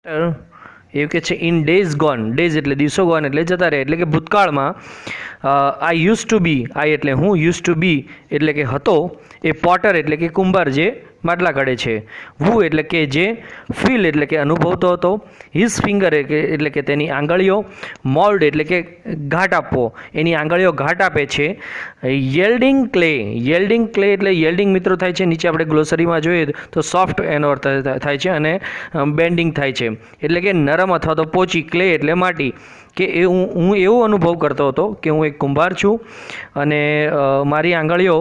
એવું કે છે ઇન ડેઝ ગોન, ડેઝ એટલે દિવસો ગોન એટલે જતા રહે, એટલે કે ભૂતકાળમાં આઈ યુઝ ટુ બી, આઈ એટલે હું, યુઝ ટુ બી એટલે કે હતો, એ પોટર એટલે કે કુંભાર જે માટલા ઘડે છે, વુ એટલે કે જે, ફીલ એટલે કે અનુભવતો હતો, હિઝ ફિંગર એટલે કે તેની આંગળીઓ, મોલ્ડ એટલે કે ઘાટ આપવો, એની આંગળીઓ ઘાટ આપે છે, યેલ્ડિંગ ક્લે, યેલ્ડિંગ ક્લે એટલે યેલ્ડિંગ મિત્રો થાય છે, નીચે આપણે ગ્લોસરીમાં જોઈએ તો સોફ્ટ એનો અર્થ થાય છે અને બેન્ડિંગ થાય છે એટલે કે નરમ અથવા તો પોચી, ક્લે એટલે માટી, કે એ હું એવો અનુભવ કરતો હતો કે હું એક કુંભાર છું અને મારી આંગળીઓ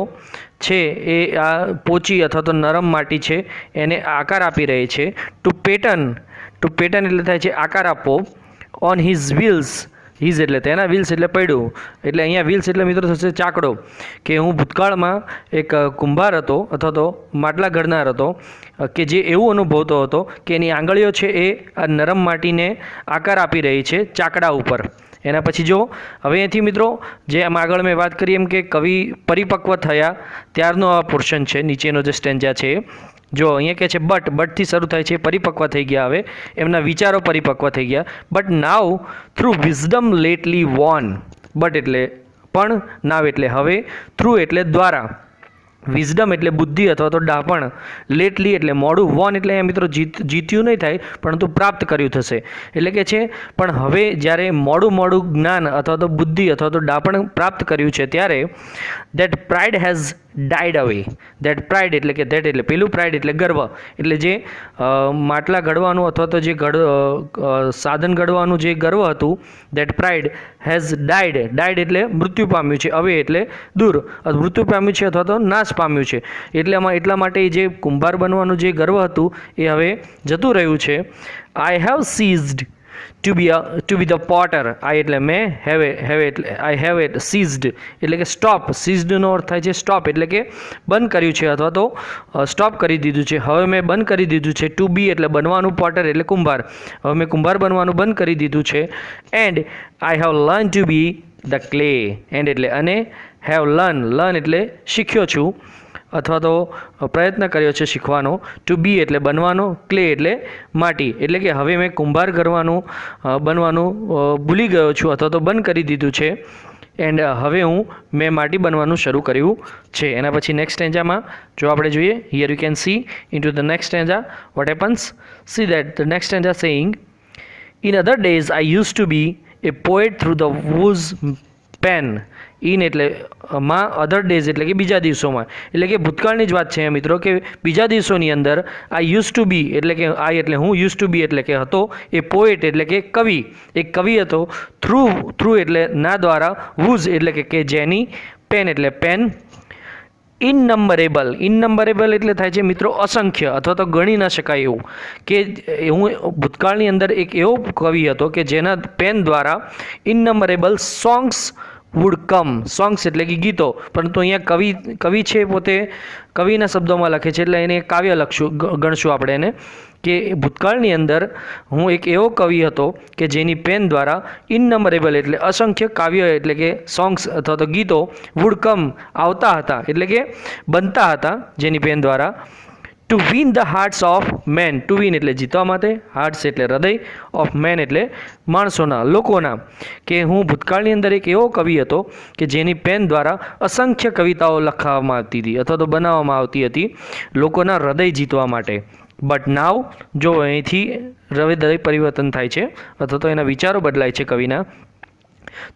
છે એ આ પોચી અથવા તો નરમ માટી છે એને આકાર આપી રહી છે. ટુ પેટર્ન એટલે થાય છે આકાર આપવો, ઓન હિઝ વ્હીલ્સ, હિઝ એટલે તેના, વ્હીલ્સ એટલે પૈડું, એટલે અહીંયા વ્હીલ્સ એટલે મિત્રો થશે ચાકડો, કે હું ભૂતકાળમાં એક કુંભાર હતો અથવા તો માટલા ઘડનાર હતો કે જે એવું અનુભવતો હતો કે એની આંગળીઓ છે એ આ નરમ માટીને આકાર આપી રહી છે ચાકડા ઉપર. એના પછી જો હવે અહીંથી મિત્રો જે આમ આગળ મેં વાત કરી એમ કે કવિ પરિપક્વ થયા ત્યારનો આ પોર્શન છે, નીચેનો જે સ્ટેન્જા છે. જો અહીંયા કહે છે બટથી શરૂ થાય છે, પરિપક્વ થઈ ગયા, હવે એમના વિચારો પરિપક્વ થઈ ગયા. But now through wisdom lately won, but એટલે પણ, નાવ એટલે હવે, થ્રુ એટલે દ્વારા, વિઝડમ એટલે બુદ્ધિ અથવા તો ડાપણ, લેટલી એટલે મોડું, વોન એટલે અહીંયા મિત્રો જીત્યું નહીં થાય પરંતુ પ્રાપ્ત કર્યું થશે, એટલે કે છે પણ હવે જ્યારે મોડું જ્ઞાન અથવા તો બુદ્ધિ અથવા તો ડાપણ પ્રાપ્ત કર્યું છે ત્યારે દેટ પ્રાઇડ હેઝ ડાઇડ અવે, દેટ પ્રાઇડ એટલે કે દેટ એટલે પેલું, પ્રાઇડ એટલે ગર્વ, એટલે જે માટલા ઘડવાનું અથવા તો જે સાધન ઘડવાનું જે ગર્વ હતું, દેટ પ્રાઇડ હેઝ ડાઇડ એટલે મૃત્યુ પામ્યું છે, અવે એટલે દૂર, મૃત્યુ પામ્યું છે અથવા તો નાશ પામ્યું છે, એટલા માટે જે કુંભાર બનવાનું જે ગર્વ હતું એ હવે જતું રહ્યું છે. I have ceased to be the potter, I એટલે મેં, હેવ એટલે આઈ હેવ ઇટ, સીઝડ એટલે કે સ્ટોપ, સીઝડનો અર્થ થાય છે સ્ટોપ એટલે કે બંધ કર્યું છે અથવા તો સ્ટોપ કરી દીધું છે, હવે મેં બંધ કરી દીધું છે. ટુ બી એટલે બનવાનું, પોટર એટલે કુંભાર, હવે મેં કુંભાર બનવાનું બંધ કરી દીધું છે. And I have learn to be the clay, and એટલે અને, હેવ લર્ન એટલે શીખ્યો છું અથવા તો પ્રયત્ન કર્યો છે શીખવાનો, ટુ બી એટલે બનવાનો, ક્લે એટલે માટી, એટલે કે હવે મેં કુંભાર બનવાનું ભૂલી ગયો છું અથવા તો બંધ કરી દીધું છે, એન્ડ હવે મેં માટી બનવાનું શરૂ કર્યું છે. એના પછી નેક્સ્ટ સ્ટેન્જામાં જો આપણે જોઈએ, here you can see into the next stanza what happens, see that the next stanza saying, in other days I use to be a poet through the whose pen, in એટલે માં, અધર days એટલે કે બીજા દિવસોમાં, એટલે કે ભૂતકાળની જ વાત છે મિત્રો, કે બીજા દિવસોની અંદર આઈ યુઝ ટુ બી એટલે કે આઈ એટલે હું, યુઝ ટુ બી એટલે કે હતો, એ પોએટ એટલે કે કવિ, એક કવિ હતો, થ્રુ એટલે ના દ્વારા, વૂઝ એટલે કે જેની, પેન એટલે પેન, ઇનનંબરેબલ એટલે થાય છે મિત્રો અસંખ્ય અથવા તો ગણી ન શકાય એવું, કે હું ભૂતકાળની અંદર એક એવો કવિ હતો કે જેના પેન દ્વારા ઇનનંબરેબલ સોંગ્સ વુડ કમ, સોંગ્સ એટલે કે ગીતો, પરંતુ અહીંયા કવિ છે પોતે કવિના શબ્દોમાં લખે છે એટલે એને કાવ્ય ગણશું આપણે એને, કે ભૂતકાળની અંદર હું એક એવો કવિ હતો કે જેની પેન દ્વારા ઇનનંબરેબલ એટલે અસંખ્ય કાવ્ય એટલે કે સોંગ્સ અથવા તો ગીતો, વુડ કમ આવતા હતા એટલે કે બનતા હતા જેની પેન દ્વારા, to win the hearts of men, to win એટલે જીતવા માટે, હાર્ટ્સ એટલે હૃદય, ઓફ મેન એટલે માણસોના, લોકોના, કે હું ભૂતકાળની અંદર એક એવો કવિ હતો કે જેની પેન દ્વારા અસંખ્ય કવિતાઓ લખવામાં આવતી હતી અથવા તો બનાવવામાં આવતી હતી લોકોના હૃદય જીતવા માટે. બટ નાવ જો અહીંથી હૃદય પરિવર્તન થાય છે અથવા તો એના વિચારો બદલાય છે કવિના.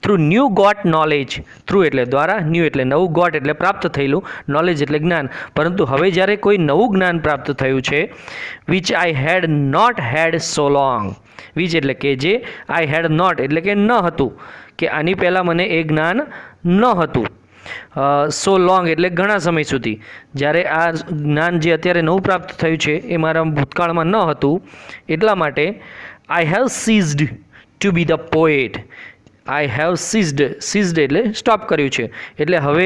Through new got knowledge, through એટલે દ્વારા, ન્યૂ એટલે નવું, ગોટ એટલે પ્રાપ્ત થયેલું, નોલેજ એટલે જ્ઞાન, પરંતુ હવે જ્યારે કોઈ નવું જ્ઞાન પ્રાપ્ત થયું છે, which I had not had so long, which એટલે કે જે, આઈ હેડ નોટ એટલે કે ન હતું, કે આની પહેલાં મને એ જ્ઞાન ન હતું, સો લોંગ એટલે ઘણા સમય સુધી, જ્યારે આ જ્ઞાન જે અત્યારે નવું પ્રાપ્ત થયું છે એ મારા ભૂતકાળમાં ન હતું, એટલા માટે I have ceased to be the poet, I have ceased એટલે સ્ટોપ કર્યું છે, એટલે હવે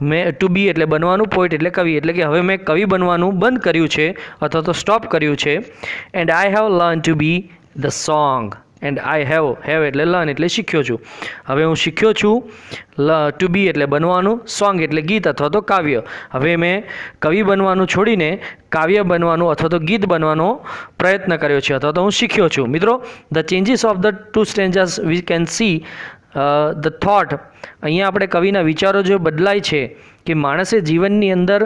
મેં ટુ બી એટલે બનવાનું, પોએટ એટલે કવિ, એટલે કે હવે મેં કવિ બનવાનું બંધ કર્યું છે અથવા તો સ્ટોપ કર્યું છે. And I have learn to be the song, and I have એટલે લર્ન એટલે શીખ્યો છું. હવે હું શીખ્યો છું ટુ બી એટલે બનવાનું, સોંગ એટલે ગીત અથવા તો કાવ્ય. હવે મેં કવિ બનવાનું છોડીને કાવ્ય બનવાનું અથવા તો ગીત બનવાનો પ્રયત્ન કર્યો છે અથવા તો હું શીખ્યો છું. મિત્રો, the changes of the two strangers we can see the thought. અહીંયા આપણે કવિના વિચારો જો બદલાય છે કે માણસે જીવનની અંદર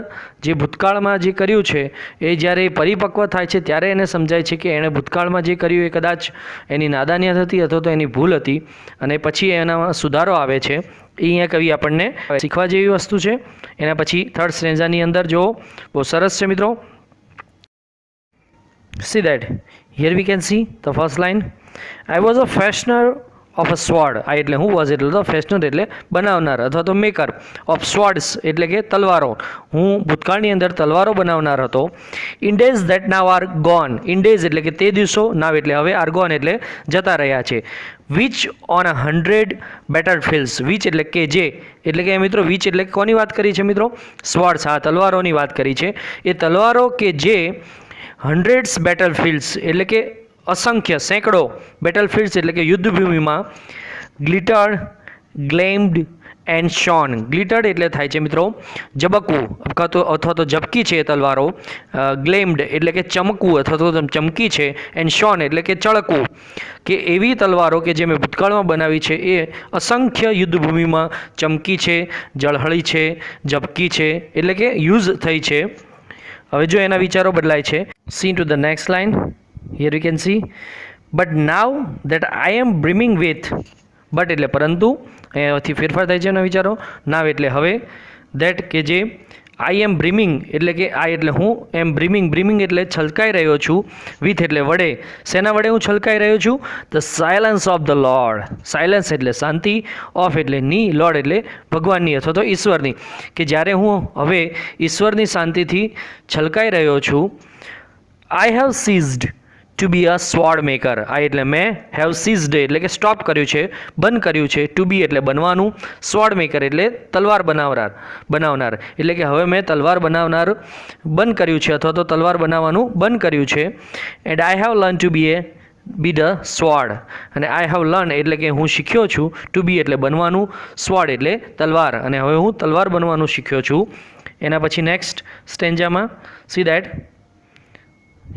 જે ભૂતકાળમાં જે કર્યું છે એ જ્યારે પરિપક્વ થાય છે ત્યારે એને સમજાય છે કે એણે ભૂતકાળમાં જે કર્યું એ કદાચ એની નાદાનિયત હતી અથવા તો એની ભૂલ હતી અને પછી એનામાં સુધારો આવે છે. એ અહીંયા કવિ આપણને શીખવા જેવી વસ્તુ છે. એના પછી થર્ડ સ્ટ્રેન્જાની અંદર જો બહુ સરસ છે મિત્રો. See that here we can see the first line. I was a fashioner of a sword. I એટલે હું was એટલે તો ફેશનર એટલે બનાવનાર અથવા તો મેકર, ઓફ સ્વોર્ડ્સ એટલે કે તલવારો. હું ભૂતકાળની અંદર તલવારો બનાવનાર હતો. In days that now are gone. In days એટલે કે તે દિવસો, નાવ એટલે હવે, આર ગોન એટલે જતા રહ્યા છે. Which on 100 battle fields. Which એટલે કે જે, એટલે કે મિત્રો વિચ એટલે કોની વાત કરી છે મિત્રો? સ્વોર્ડ્સ, હા તલવારોની વાત કરી છે. એ તલવારો કે જે હંડ્રેડ્સ બેટલ ફિલ્ડ્સ એટલે કે અસંખ્ય સેંકડો બેટલફિલ્ડ્સ એટલે કે યુદ્ધભૂમિમાં ગ્લિટર્ડ, ગ્લેમ્ડ એન્ડ શોન. ગ્લિટર્ડ એટલે થાય છે મિત્રો ઝબકવું અથવા તો ઝબકી છે તલવારો. ગ્લેમ્ડ એટલે કે ચમકવું અથવા તો ચમકી છે. એન્ડ શોન એટલે કે ચળકવું. કે એવી તલવારો કે જે મેં ભૂતકાળમાં બનાવી છે એ અસંખ્ય યુદ્ધભૂમિમાં ચમકી છે, ઝળહળી છે, ઝબકી છે એટલે કે યુઝ થઈ છે. હવે જો એના વિચારો બદલાય છે. C two the next line. Here we can see, but now that I am brimming with, but એટલે પરંતુ, અહીંયાથી ફેરફાર થાય છે એના વિચારો. નાવ એટલે હવે, that કે જે, આઈ એમ બ્રિમિંગ એટલે કે આઈ એટલે હું, એમ બ્રિમિંગ એટલે છલકાઈ રહ્યો છું, વિથ એટલે વડે. શેના વડે હું છલકાઈ રહ્યો છું? The silence of the lord. Silence એટલે શાંતિ, ઓફ એટલે ની, લોર્ડ એટલે ભગવાનની અથવા તો ઈશ્વરની. કે જ્યારે હું હવે ઈશ્વરની શાંતિથી છલકાઈ રહ્યો છું. I have ceased to be a sword maker. આ એટલે મેં, હેવ સીઝડ એટલે કે સ્ટોપ કર્યું છે, બંધ કર્યું છે. ટુ બી એટલે બનવાનું, સ્વોર્ડ મેકર એટલે તલવાર બનાવનાર એટલે કે હવે મેં તલવાર બનાવનાર બંધ કર્યું છે અથવા તો તલવાર બનાવવાનું બંધ કર્યું છે. And I have learn to be the sword. અને આઈ હેવ લર્ન એટલે કે હું શીખ્યો છું, ટુ બી એટલે બનવાનું, સ્વોર્ડ એટલે તલવાર, અને હવે હું તલવાર બનવાનું શીખ્યો છું. એના પછી નેક્સ્ટ સ્ટેન્જામાં see that.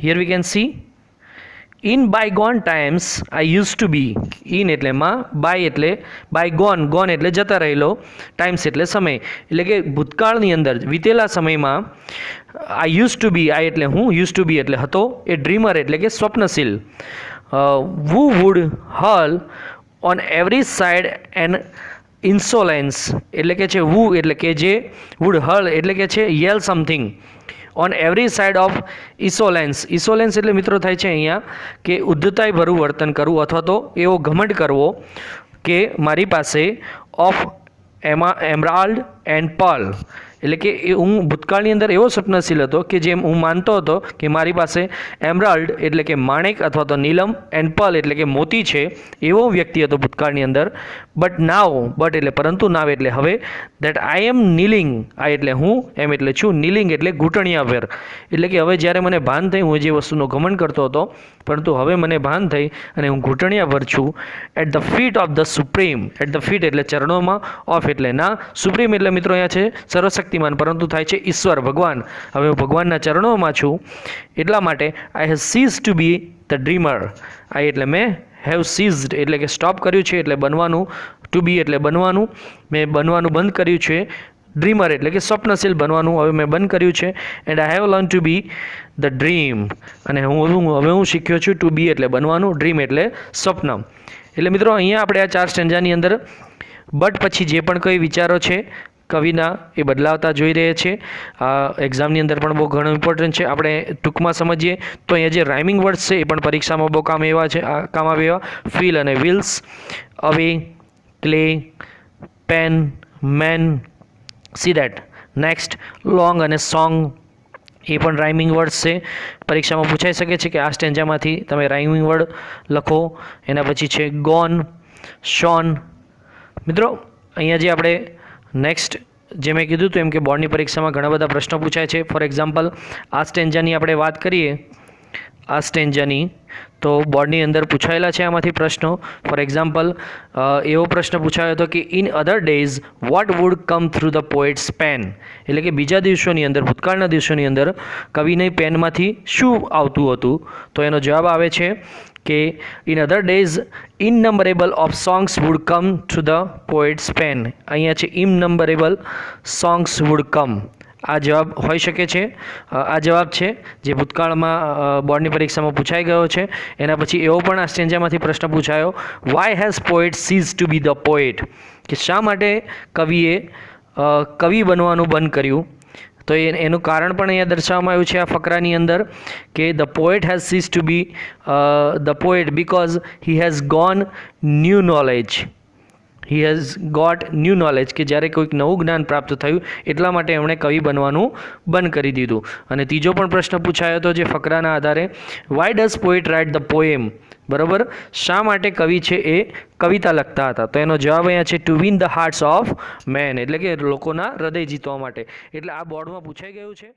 Here we can see, in bygone times I use to be. In એટલે માં, બાય એટલે બાયગોન, ગોન એટલે જતા રહેલો, ટાઈમ્સ એટલે સમય એટલે કે ભૂતકાળની અંદર વીતેલા સમયમાં. આઈ યુઝ ટુ બી, આઈ એટલે હું, યુઝ ટુ બી એટલે હતો, એ ડ્રીમર એટલે કે સ્વપ્નશીલ. Would would hurl on every side and insolence એટલે કે છે વુ એટલે કે જે, વુડ હર્લ એટલે કે છે yell something, on every side of insolence. Insolence એટલે મિત્રો થાય છે અહીંયા કે ઉદ્ધતાઈ ભરું વર્તન કરવું અથવા તો એવો ઘમંડ કરવો કે મારી પાસે ઓફ એમરાલ્ડ એન્ડ પર્લ એટલે કે હું ભૂતકાળની અંદર એવો સ્વપ્નશીલ હતો કે જેમ હું માનતો હતો કે મારી પાસે એમરાલ્ડ એટલે કે માણેક અથવા તો નીલમ એન્ડ પર્લ એટલે કે મોતી છે, એવો વ્યક્તિ હતો ભૂતકાળની અંદર. બટ નાવ, બટ એટલે પરંતુ, નાવ એટલે હવે, દેટ આઈ એમ નીલિંગ, આઈ એટલે હું, એમ એટલે છું, નીલિંગ એટલે ઘૂંટણિયા પર એટલે કે હવે જ્યારે મને ભાન થઈ હું જે વસ્તુનો ઘમંડ કરતો હતો પરંતુ હવે મને ભાન થઈ અને હું ઘૂંટણિયા પર છું. At the feet of the supreme. At the feet એટલે ચરણોમાં, ઓફ એટલે ના, સુપ્રીમ એટલે મિત્રો અહીંયા છે સર્વશક્તિમાન પરંતુ થાય છે ઈશ્વર, ભગવાન. હવે હું ભગવાનના ચરણોમાં છું એટલા માટે I have cease to be the dreamer. I એટલે મેં, હેવ સીઝડ એટલે કે સ્ટોપ કર્યું છે એટલે બનવાનું, ટુ બી એટલે બનવાનું, મેં બનવાનું બંધ કર્યું છે. ડ્રીમર એટલે કે સ્વપ્નશીલ બનવાનું હવે મેં બંધ કર્યું છે. And I have learn to be the dream. અને હવે હું શીખ્યો છું ટુ બી એટલે બનવાનું, ડ્રીમ એટલે સ્વપ્ન. એટલે મિત્રો અહીંયા આપણે આ 4 સ્ટેન્જાની અંદર બટ પછી જે પણ કોઈ વિચારો છે કવિના એ બદલાવતા જોઈ રહ્યા છે. એક્ઝામની અંદર પણ બહુ ઘણું ઇમ્પોર્ટન્ટ છે. આપણે ટૂંકમાં સમજીએ તો અહીંયા જે રાઇમિંગ વર્ડ્સ છે એ પણ પરીક્ષામાં બહુ કામ આવે એવા. ફીલ અને wills, away, clay, pen, men. See that. Next long અને સોંગ એ પણ રાઇમિંગ વર્ડ્સ છે. પરીક્ષામાં પૂછાઈ શકે છે કે આ સ્ટેન્જામાંથી તમે રાઇમિંગ વર્ડ લખો. એના પછી છે ગોન, શોન. મિત્રો અહીંયા જે આપણે નેક્સ્ટ જે મેં કીધું હતું એમ કે બોર્ડની પરીક્ષામાં ઘણા બધા પ્રશ્નો પૂછાય છે. ફોર એક્ઝામ્પલ આ સ્ટેન્જાની આપણે વાત કરીએ. આ સ્ટેન્જાની તો બોર્ડની અંદર પૂછાયેલા છે આમાંથી પ્રશ્નો. ફોર એક્ઝામ્પલ એવો પ્રશ્ન પૂછાયો હતો કે in other days what would come through the poet's pen, એટલે કે બીજા દિવસોની અંદર, ભૂતકાળના દિવસોની અંદર કવિની પેનમાંથી શું આવતું હતું? તો એનો જવાબ આવે છે કે in other days innumerable of songs would come to the poet's pen. અહીંયા છે ઇનનંબરેબલ સોંગ્સ વુડ કમ. આ જવાબ હોઈ શકે છે. આ જવાબ છે જે ભૂતકાળમાં બોર્ડની પરીક્ષામાં પૂછાઈ ગયો છે. એના પછી એવો પણ આ સ્ટેન્જામાંથી પ્રશ્ન પૂછાયો, why has poet cease to be the poet, કે શા માટે કવિએ કવિ બનવાનું બંધ કર્યું? તો એનું કારણ પણ અહીંયા દર્શાવવામાં આવ્યું છે આ ફકરાની અંદર કે the poet has cease to be the poet because he has gone new knowledge. He has got new knowledge, કે જ્યારે કોઈક નવું જ્ઞાન પ્રાપ્ત થયું એટલા માટે એમણે કવિ બનવાનું બંધ કરી દીધું. અને ત્રીજો પણ પ્રશ્ન પૂછાયો હતો જે ફકરાના આધારે, why does poet write the poem, બરાબર, શા માટે કવિ છે એ કવિતા લખતા હતા? તો એનો જવાબ અહીંયા છે to win the hearts of men, એટલે કે લોકોના હૃદય જીતવા માટે. એટલે આ બોર્ડમાં પૂછાઈ ગયું છે.